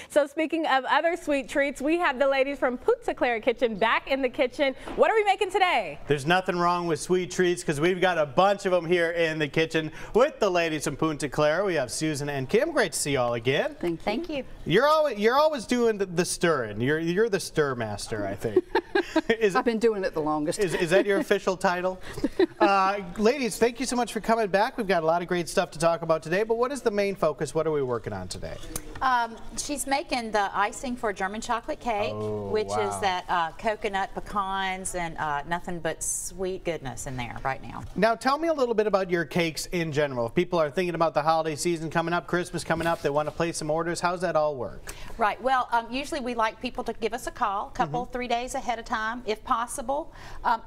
So speaking of other sweet treats, we have the ladies from Punta Clara Kitchen back in the kitchen. What are we making today? There's nothing wrong with sweet treats because we've got a bunch of them here in the kitchen with the ladies from Punta Clara. We have Susan and Kim. Great to see y'all again. Thank you. You're always doing the stirring. You're the stir master, I think. I've been doing it the longest. Is that your official title? Ladies, thank you so much for coming back. We've got a lot of great stuff to talk about today, but what is the main focus? What are we working on today? She's making the icing for German chocolate cake, which is that coconut pecans and nothing but sweet goodness in there right now. Now tell me a little bit about your cakes in general. If people are thinking about the holiday season coming up, Christmas coming up, they want to place some orders, how's that all work? Right, well, usually we like people to give us a call, couple, 3 days ahead of time, if possible.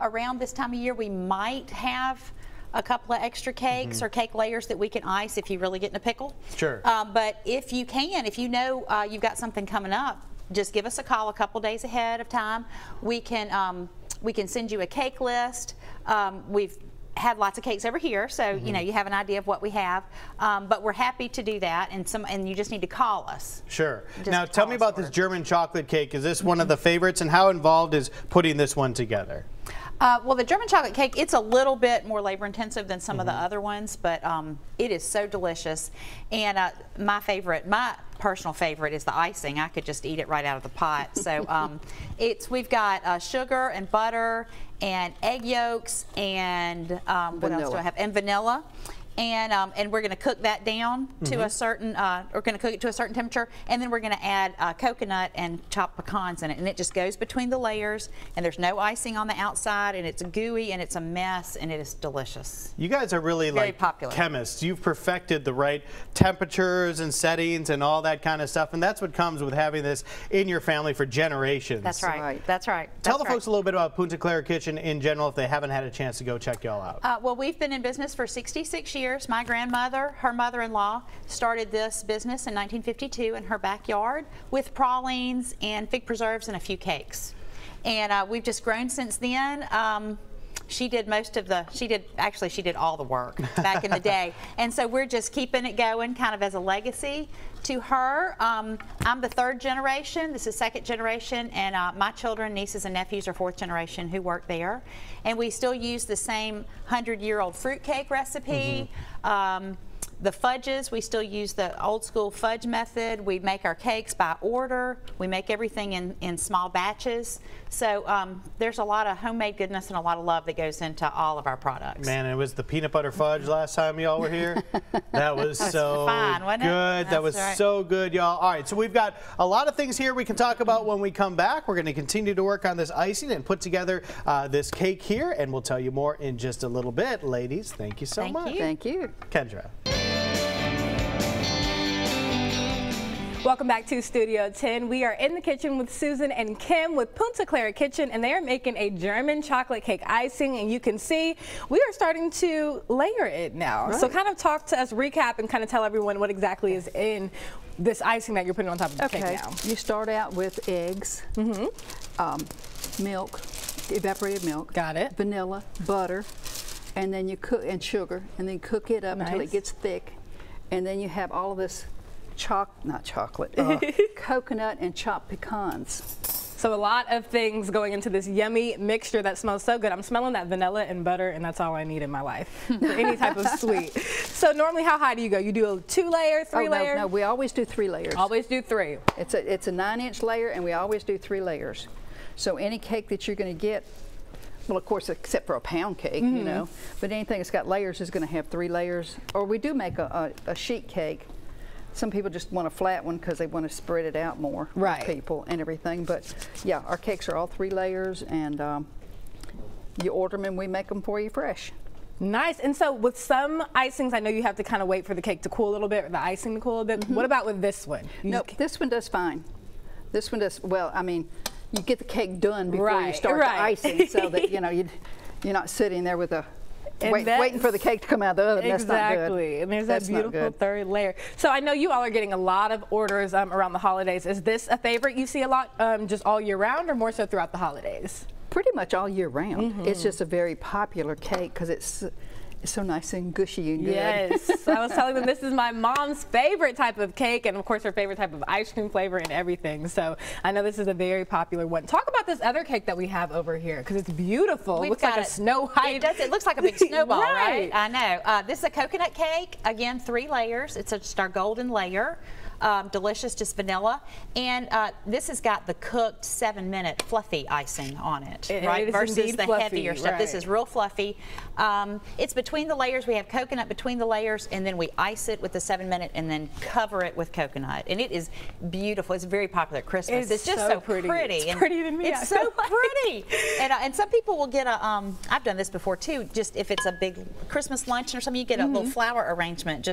Around this time of year, we might have a couple of extra cakes or cake layers that we can ice if you really get in a pickle. Sure. But if you can, if you know you've got something coming up, just give us a call a couple days ahead of time. We can send you a cake list. We've had lots of cakes over here, so you know you have an idea of what we have. But we're happy to do that, and you just need to call us. Sure. Now tell me about this German chocolate cake. Is this one of the favorites, and how involved is putting this one together? Well, the German chocolate cake, it's a little bit more labor intensive than some of the other ones, but it is so delicious. And my personal favorite is the icing. I could just eat it right out of the pot. So we've got sugar and butter and egg yolks and what else do I have? And vanilla. And we're going to cook that down to a certain, we're going to cook it to a certain temperature, and then we're going to add coconut and chopped pecans in it, and it just goes between the layers, and there's no icing on the outside, and it's gooey, and it's a mess, and it is delicious. You guys are really very like popular chemists. You've perfected the right temperatures and settings and all that kind of stuff, and that's what comes with having this in your family for generations. That's right. That's right. Tell the folks a little bit about Punta Clara Kitchen in general if they haven't had a chance to go check y'all out. Well, we've been in business for 66 years. My grandmother, her mother-in-law, started this business in 1952 in her backyard with pralines and fig preserves and a few cakes. And we've just grown since then. She did she did all the work back in the day. And so we're just keeping it going kind of as a legacy to her. I'm the third generation, this is second generation, and my children, nieces and nephews are fourth generation who work there. And we still use the same 100-year-old fruitcake recipe. The fudges, we still use the old school fudge method. We make our cakes by order. We make everything in small batches. So there's a lot of homemade goodness and a lot of love that goes into all of our products. Man, it was the peanut butter fudge last time y'all were here. That was so fine, wasn't it? good. That was so good, y'all. All right, so we've got a lot of things here we can talk about when we come back. We're going to continue to work on this icing and put together this cake here, and we'll tell you more in just a little bit. Ladies, thank you so much. Thank you. Kendra. Welcome back to Studio 10. We are in the kitchen with Susan and Kim with Punta Clara Kitchen, and they are making a German chocolate cake icing, and you can see we are starting to layer it now. Right. So kind of talk to us, recap, and kind of tell everyone what exactly is in this icing that you're putting on top of the cake now. You start out with eggs, milk, evaporated milk, got it, vanilla, butter, and then you cook, and sugar, and then cook it up until it gets thick, and then you have all of this coconut and chopped pecans. So a lot of things going into this yummy mixture that smells so good. I'm smelling that vanilla and butter, and that's all I need in my life for any type of sweet. So normally, how high do you go? You do a 2 layer, 3 layer? No, we always do 3 layers. Always do 3. It's a 9-inch layer, and we always do 3 layers. So any cake that you're going to get, well, of course, except for a pound cake, you know, but anything that's got layers is going to have 3 layers. Or we do make a sheet cake. Some people just want a flat one because they want to spread it out more for people and everything. But yeah, our cakes are all 3 layers, and you order them and we make them for you fresh. Nice. And so with some icings, I know you have to kind of wait for the cake to cool a little bit, or the icing to cool a bit. What about with this one? Nope, this one does fine. This one does, well, I mean, you get the cake done before you start the icing, so that, you know, you're not sitting there with a waiting for the cake to come out of the oven. That's not good. Exactly. And there's that beautiful 3rd layer. So I know you all are getting a lot of orders around the holidays. Is this a favorite you see a lot just all year round, or more so throughout the holidays? Pretty much all year round. It's just a very popular cake because It's so nice and gushy and good. Yes, I was telling them this is my mom's favorite type of cake, and of course her favorite type of ice cream flavor and everything. So I know this is a very popular one. Talk about this other cake that we have over here, because it's beautiful. It looks like a Snow White. It does. It looks like a big snowball, right. I know. This is a coconut cake. Again, 3 layers. It's just our golden layer. Delicious, just vanilla, and this has got the cooked 7-minute fluffy icing on it, right? It versus the fluffy, heavier stuff. right. This is real fluffy. It's between the layers. We have coconut between the layers, and then we ice it with the 7-minute, and then cover it with coconut. And it is beautiful. It's very popular at Christmas. It's just so pretty. It's prettier than me. It's so pretty. And some people will get a. I've done this before too. Just if it's a big Christmas luncheon or something, you get a little flower arrangement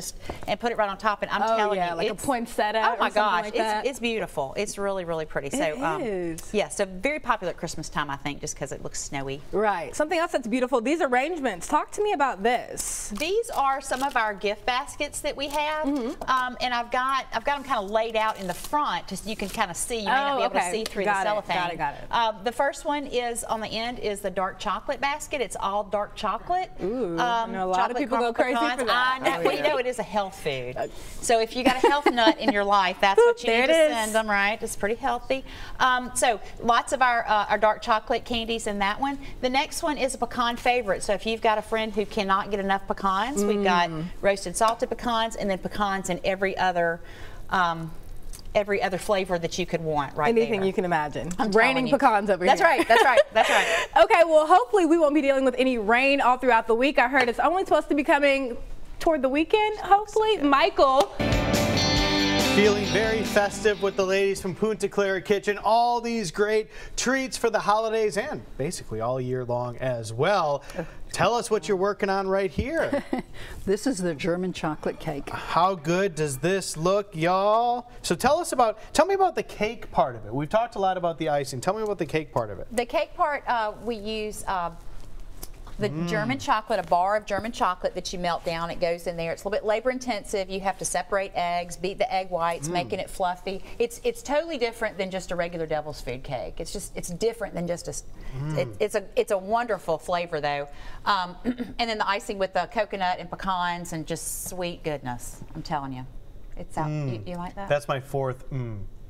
and put it right on top. And I'm telling you, like a poinsettia. Oh my gosh, like that. it's beautiful. It's really, really pretty. So, it is. Yeah, so very popular at Christmas time, I think, just because it looks snowy. Right. Something else that's beautiful, these arrangements. Talk to me about this. These are some of our gift baskets that we have, and I've got them kind of laid out in the front, just so you can kind of see. You may not be able to see through the cellophane. Got it. The first one is on the end is the dark chocolate basket. It's all dark chocolate. Ooh, I know a lot of people go crazy for that. I know. Well, you know, it is a health food. So if you got a health nut in your life, that's what you need to send them, right? It's pretty healthy. So lots of our dark chocolate candies in that one. The next one is a pecan favorite. So if you've got a friend who cannot get enough pecans, we've got roasted salted pecans, and then pecans in every other flavor that you could want right there. Anything you can imagine. Raining pecans over here. That's right, that's right, that's right. Okay, well, hopefully we won't be dealing with any rain all throughout the week. I heard it's only supposed to be coming toward the weekend, hopefully. Michael. Feeling very festive with the ladies from Punta Clara Kitchen. All these great treats for the holidays and basically all year long as well. Tell us what you're working on right here. This is the German chocolate cake. How good does this look, y'all? So tell me about the cake part of it. We've talked a lot about the icing. Tell me about the cake part of it. The cake part, we use the German chocolate, a bar of German chocolate that you melt down. It goes in there. It's a little bit labor intensive. You have to separate eggs, beat the egg whites, making it fluffy. It's totally different than just a regular devil's food cake. It's different than just a. It's a wonderful flavor though. And then the icing with the coconut and pecans and just sweet goodness. I'm telling you, it's out. You like that? That's my fourth.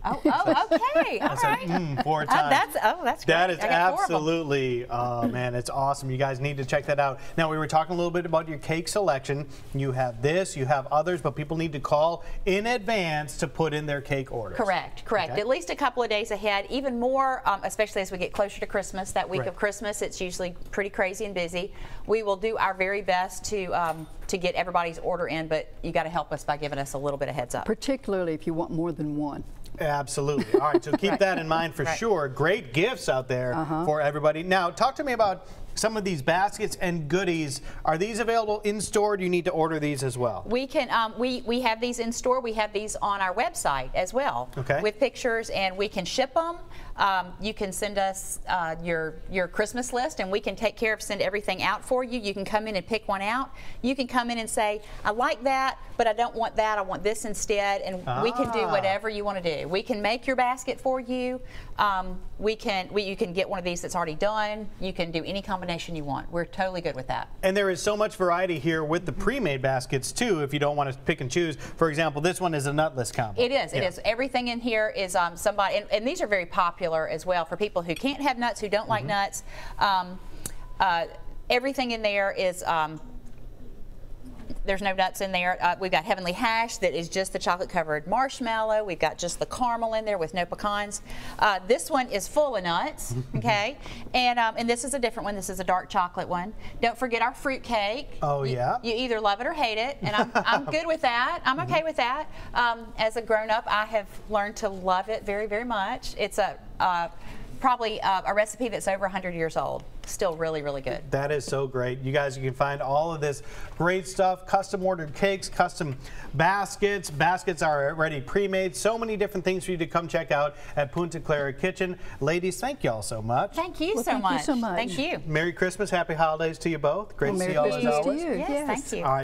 Oh, okay. All right. 4 times. That's great. That is absolutely, man, it's awesome. You guys need to check that out. Now, we were talking a little bit about your cake selection. You have this, you have others, but people need to call in advance to put in their cake orders. Correct. Okay. At least a couple of days ahead, even more, especially as we get closer to Christmas. That week of Christmas, it's usually pretty crazy and busy. We will do our very best to get everybody's order in, but you got to help us by giving us a little bit of heads up. Particularly if you want more than one. Absolutely. All right, so keep that in mind for sure. Great gifts out there for everybody. Now, talk to me about some of these baskets and goodies. Are these available in store? Do you need to order these as well? We can. We have these in store. We have these on our website as well, with pictures, and we can ship them. You can send us your Christmas list, and we can take care of send everything out for you. You can come in and pick one out. You can come in and say, I like that, but I don't want that. I want this instead, and we can do whatever you want to do. We can make your basket for you. You can get one of these that's already done. You can do any combination you want. We're totally good with that. And there is so much variety here with the pre-made baskets too, if you don't want to pick and choose. For example, this one is a nutless combo. It is. It is. Everything in here is somebody, and these are very popular as well for people who can't have nuts, who don't like nuts. Everything in there is. There's no nuts in there. We've got Heavenly Hash that is just the chocolate covered marshmallow. We've got just the caramel in there with no pecans. This one is full of nuts, okay? And this is a different one. This is a dark chocolate one. Don't forget our fruit cake. Oh, yeah? You either love it or hate it, and I'm good with that. I'm okay with that. As a grown-up, I have learned to love it very, very much. It's probably a recipe that's over 100 years old. Still really, really good. That is so great. You guys, you can find all of this great stuff, custom ordered cakes, custom baskets. Baskets are already pre-made. So many different things for you to come check out at Punta Clara Kitchen. Ladies, thank y'all so much. Thank you so much. Thank you so much. Thank you. Merry Christmas. Happy holidays to you both. Great to see you all as always. Merry Christmas to you. Yes, thank you. All right.